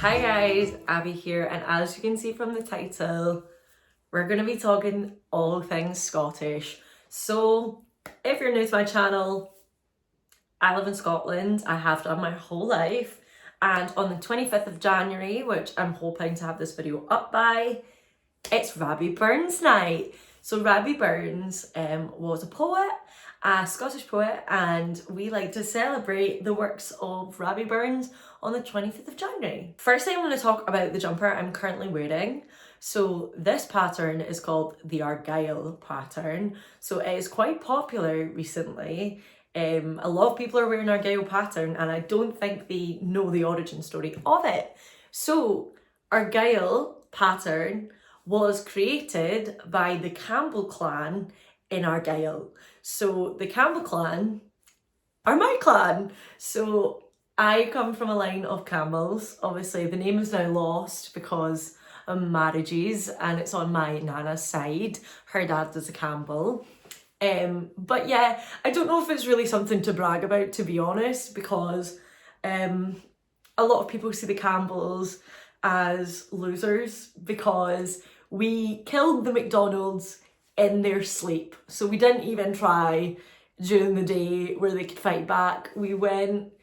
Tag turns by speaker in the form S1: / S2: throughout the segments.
S1: Hi guys, Abby here, and as you can see from the title, we're going to be talking all things Scottish. So if you're new to my channel, I live in Scotland. I have done my whole life, and on the 25th of January, which I'm hoping to have this video up by, it's Rabbie Burns night. So Rabbie Burns was a poet, a Scottish poet, and we like to celebrate the works of Rabbie Burns on the 25th of January. Firstly, I'm going to talk about the jumper I'm currently wearing. So this pattern is called the Argyle pattern. So it is quite popular recently. A lot of people are wearing Argyle pattern, and I don't think they know the origin story of it. So Argyle pattern was created by the Campbell clan in Argyle. So the Campbell clan are my clan. So I come from a line of Campbells. Obviously the name is now lost because of marriages, and it's on my nana's side. Her dad is a Campbell. But yeah, I don't know if it's really something to brag about, to be honest, because a lot of people see the Campbells as losers because we killed the McDonald's in their sleep. So we didn't even try during the day where they could fight back. We went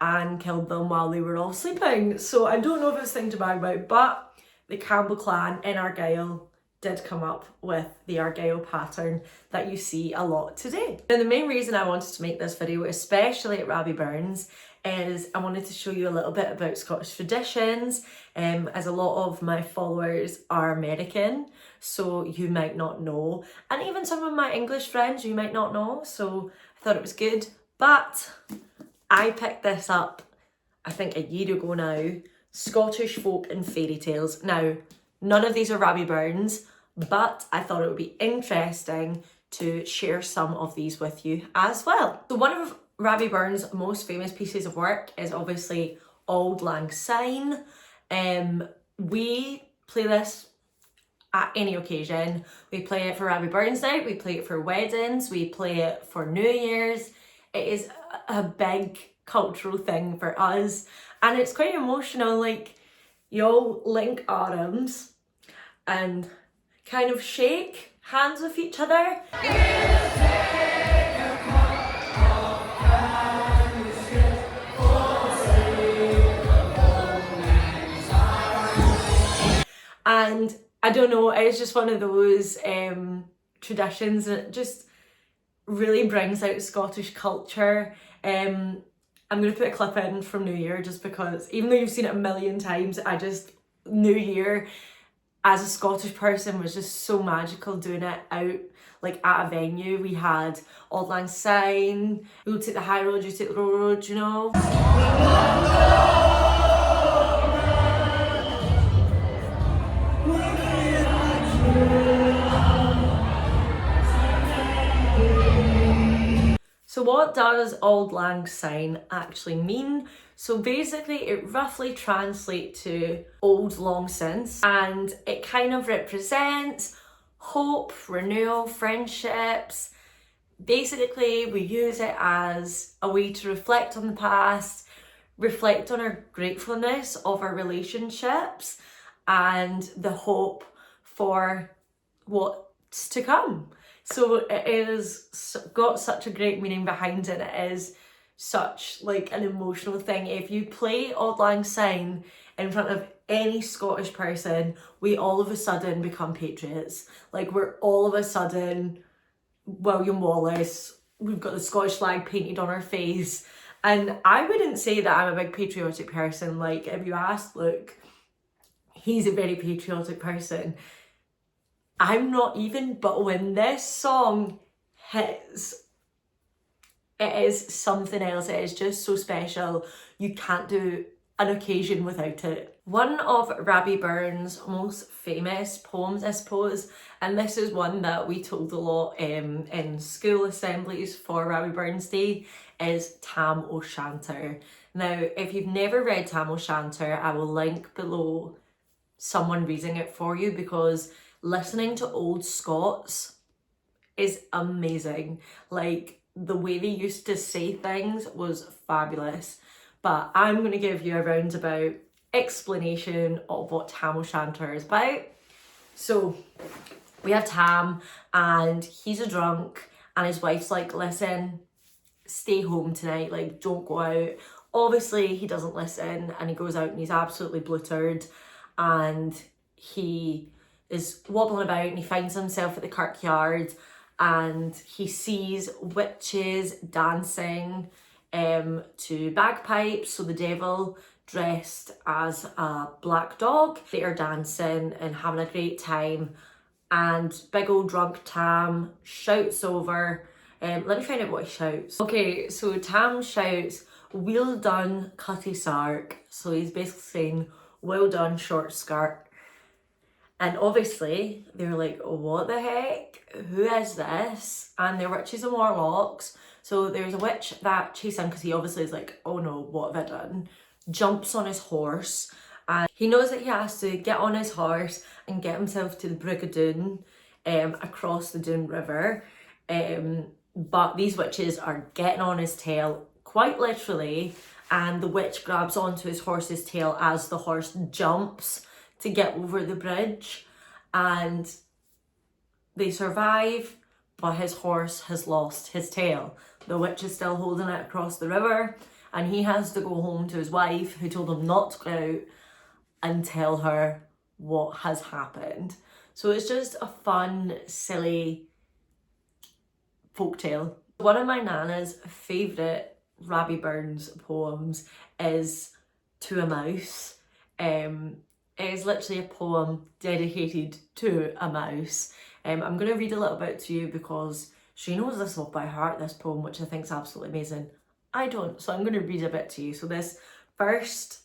S1: and killed them while they were all sleeping. So I don't know if it's a thing to brag about, but the Campbell clan in Argyle did come up with the Argyle pattern that you see a lot today. Now, the main reason I wanted to make this video, especially at Rabbie Burns, is I wanted to show you a little bit about Scottish traditions, as a lot of my followers are American, so you might not know, and even some of my English friends you might not know, so I thought it was good. But I picked this up, I think a year ago now, Scottish folk and fairy tales. Now, none of these are Rabbie Burns, but I thought it would be interesting to share some of these with you as well. So one of Rabbie Burns' most famous pieces of work is obviously Auld Lang Syne. We play this at any occasion. We play it for Rabbie Burns night, we play it for weddings, we play it for New Year's. It is a big cultural thing for us, and it's quite emotional. Like, you all link arms and kind of shake hands with each other. And I don't know, it's just one of those traditions, and it just really brings out Scottish culture. I'm going to put a clip in from New Year just because, even though you've seen it a million times, New Year as a Scottish person was just so magical doing it out like at a venue. We had Auld Lang Syne, we'll take the high road, you take the low road, you know. So what does Auld Lang Syne actually mean? So basically it roughly translates to old long since, and it kind of represents hope, renewal, friendships. Basically we use it as a way to reflect on the past, reflect on our gratefulness of our relationships and the hope for what's to come. So it is got such a great meaning behind it. It is such like an emotional thing. If you play Auld Lang Syne in front of any Scottish person, we all of a sudden become patriots. Like, we're all of a sudden William Wallace. We've got the Scottish flag painted on our face. And I wouldn't say that I'm a big patriotic person. Like, if you ask Luke, he's a very patriotic person. I'm not even, but when this song hits, it is something else. It is just so special. You can't do an occasion without it. One of Rabbie Burns' most famous poems, I suppose, and this is one that we told a lot in school assemblies for Rabbie Burns Day, is Tam O Shanter. Now, if you've never read Tam O Shanter, I will link below someone reading it for you, because listening to old Scots is amazing. Like, the way they used to say things was fabulous. But I'm going to give you a roundabout explanation of what Tam O Shanter is about. So we have Tam, and he's a drunk, and his wife's like, listen, stay home tonight, like don't go out. Obviously he doesn't listen, and he goes out and he's absolutely bluttered, and he is wobbling about, and he finds himself at the kirkyard, and he sees witches dancing to bagpipes. So the devil dressed as a black dog, they are dancing and having a great time, and big old drunk Tam shouts over, let me find out what he shouts. Okay, so Tam shouts, "Well done, cutty sark." So he's basically saying, well done, short skirt. And obviously they're like, what the heck? Who is this? And they're witches and warlocks. So there's a witch that chases him because he obviously is like, oh no, what have I done? Jumps on his horse, and he knows that he has to get on his horse and get himself to the Brigadoon, across the Doon River. But these witches are getting on his tail, quite literally, and the witch grabs onto his horse's tail as the horse jumps to get over the bridge, and they survive, but his horse has lost his tail. The witch is still holding it across the river, and he has to go home to his wife, who told him not to go out, and tell her what has happened. So it's just a fun, silly folktale. One of my nana's favourite Rabbie Burns poems is To a Mouse. It is literally a poem dedicated to a mouse. I'm going to read a little bit to you because she knows this off by heart, this poem, which I think is absolutely amazing. I don't, so I'm going to read a bit to you. So this first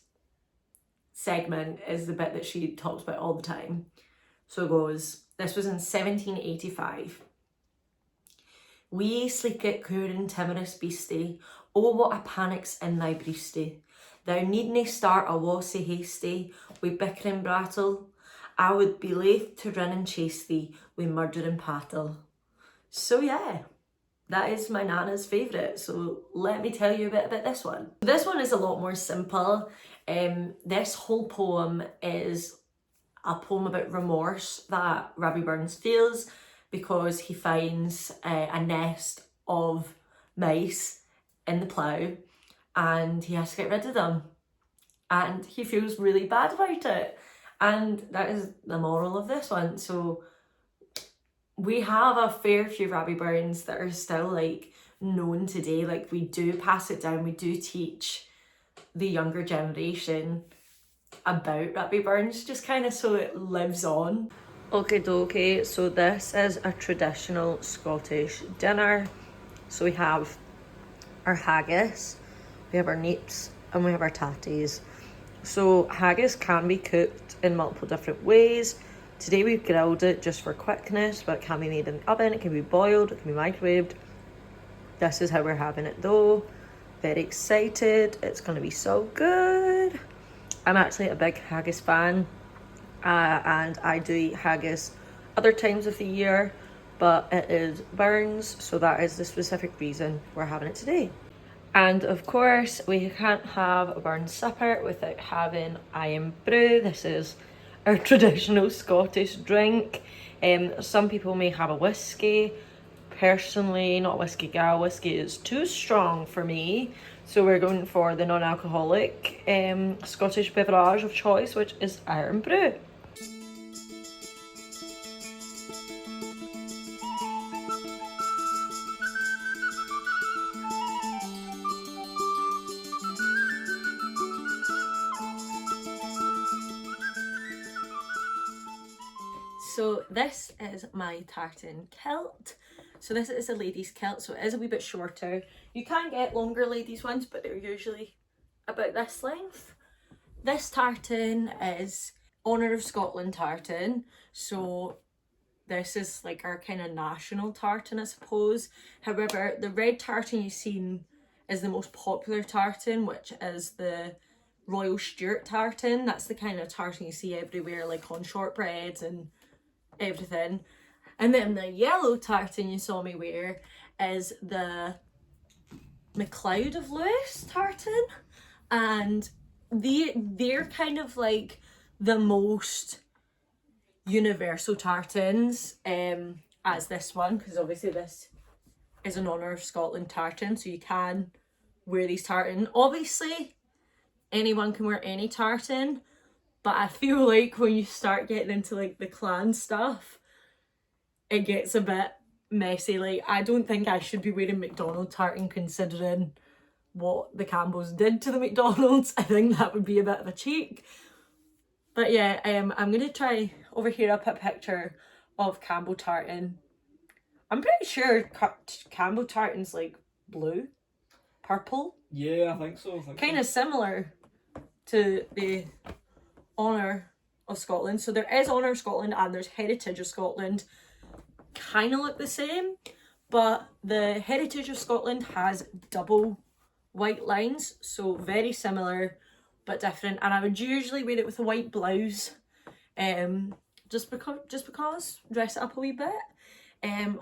S1: segment is the bit that she talks about all the time. So it goes, this was in 1785. "Wee sleekit coorin timorous beastie, oh what a panic's in thy breastie. Thou needna start a wassy hasty, wi' bickering brattle. I would be laith to run and chase thee, wi' murder and pattle." So yeah, that is my nana's favourite. So let me tell you a bit about this one. This one is a lot more simple. This whole poem is a poem about remorse that Rabbie Burns feels because he finds a nest of mice in the plough, and he has to get rid of them, and he feels really bad about it, and that is the moral of this one. So we have a fair few Rabbie Burns that are still like known today. Like we do pass it down, we do teach the younger generation about Rabbie Burns, just kind of so it lives on. Okay dokie, so this is a traditional Scottish dinner. So we have our haggis, we have our neeps, and we have our tatties. So haggis can be cooked in multiple different ways. Today we've grilled it just for quickness, but it can be made in the oven, it can be boiled, it can be microwaved. This is how we're having it though. Very excited, it's going to be so good. I'm actually a big haggis fan, and I do eat haggis other times of the year, but it is Burns, so that is the specific reason we're having it today. And of course, we can't have a Burns supper without having Am Brew. This is our traditional Scottish drink. Some people may have a whiskey. Personally, not a whiskey gal. Whiskey is too strong for me. So we're going for the non-alcoholic Scottish beverage of choice, which is irn-bru. So this is my tartan kilt. So this is a ladies kilt, so it is a wee bit shorter. You can get longer ladies ones, but they're usually about this length. This tartan is Honour of Scotland tartan. So this is like our kind of national tartan, I suppose. However, the red tartan you've seen is the most popular tartan, which is the Royal Stuart tartan. That's the kind of tartan you see everywhere, like on shortbreads and everything. And then the yellow tartan you saw me wear is the MacLeod of Lewis tartan, and they're kind of like the most universal tartans, as this one, because obviously this is an Honour of Scotland tartan, so you can wear these tartan. Obviously, anyone can wear any tartan, but I feel like when you start getting into like the clan stuff, it gets a bit messy. Like, I don't think I should be wearing McDonald tartan considering what the Campbells did to the McDonald's. I think that would be a bit of a cheek. But yeah, I'm gonna try over here. I'll put a picture of Campbell tartan. I'm pretty sure Campbell tartan's like blue, purple.
S2: Yeah, I think so.
S1: Kind of similar to the Honour of Scotland. So there is Honour of Scotland and there's Heritage of Scotland. Kind of look the same, but the Heritage of Scotland has double white lines, so very similar but different. And I would usually wear it with a white blouse, just because dress it up a wee bit.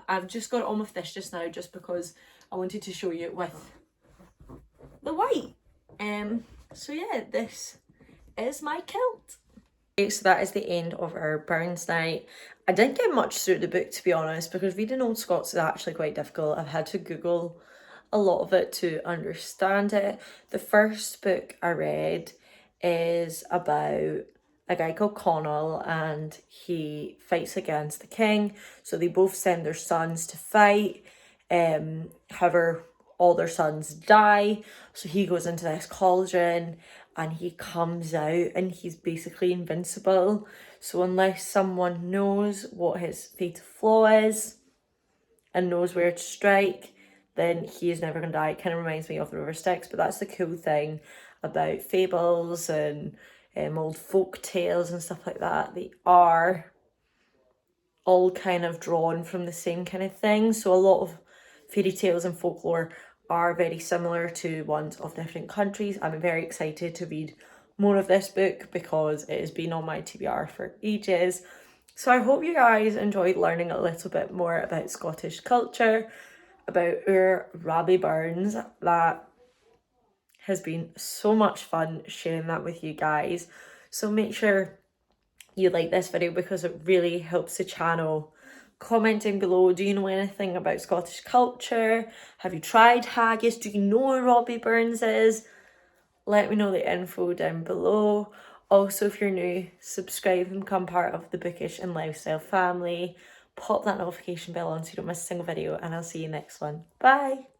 S1: I've just got it on with this just now just because I wanted to show you it with the white. So yeah, this is my kilt. Okay, so that is the end of our Burns night. I didn't get much through the book, to be honest, because reading Old Scots is actually quite difficult. I've had to Google a lot of it to understand it. The first book I read is about a guy called Connell, and he fights against the king. So they both send their sons to fight. However, all their sons die. So he goes into this cauldron and he comes out and he's basically invincible. So unless someone knows what his fatal flaw is and knows where to strike, then he is never going to die. It kind of reminds me of the River Styx, but that's the cool thing about fables and old folk tales and stuff like that. They are all kind of drawn from the same kind of thing. So a lot of fairy tales and folklore are very similar to ones of different countries. I'm very excited to read more of this book because it has been on my TBR for ages. So I hope you guys enjoyed learning a little bit more about Scottish culture, about our Rabbie Burns. That has been so much fun sharing that with you guys. So make sure you like this video because it really helps the channel. Commenting below, do you know anything about Scottish culture? Have you tried haggis? Do you know where Rabbie Burns is? Let me know the info down below. Also, if you're new, subscribe and become part of the Bookish and Lifestyle family. Pop that notification bell on so you don't miss a single video, and I'll see you next one. Bye!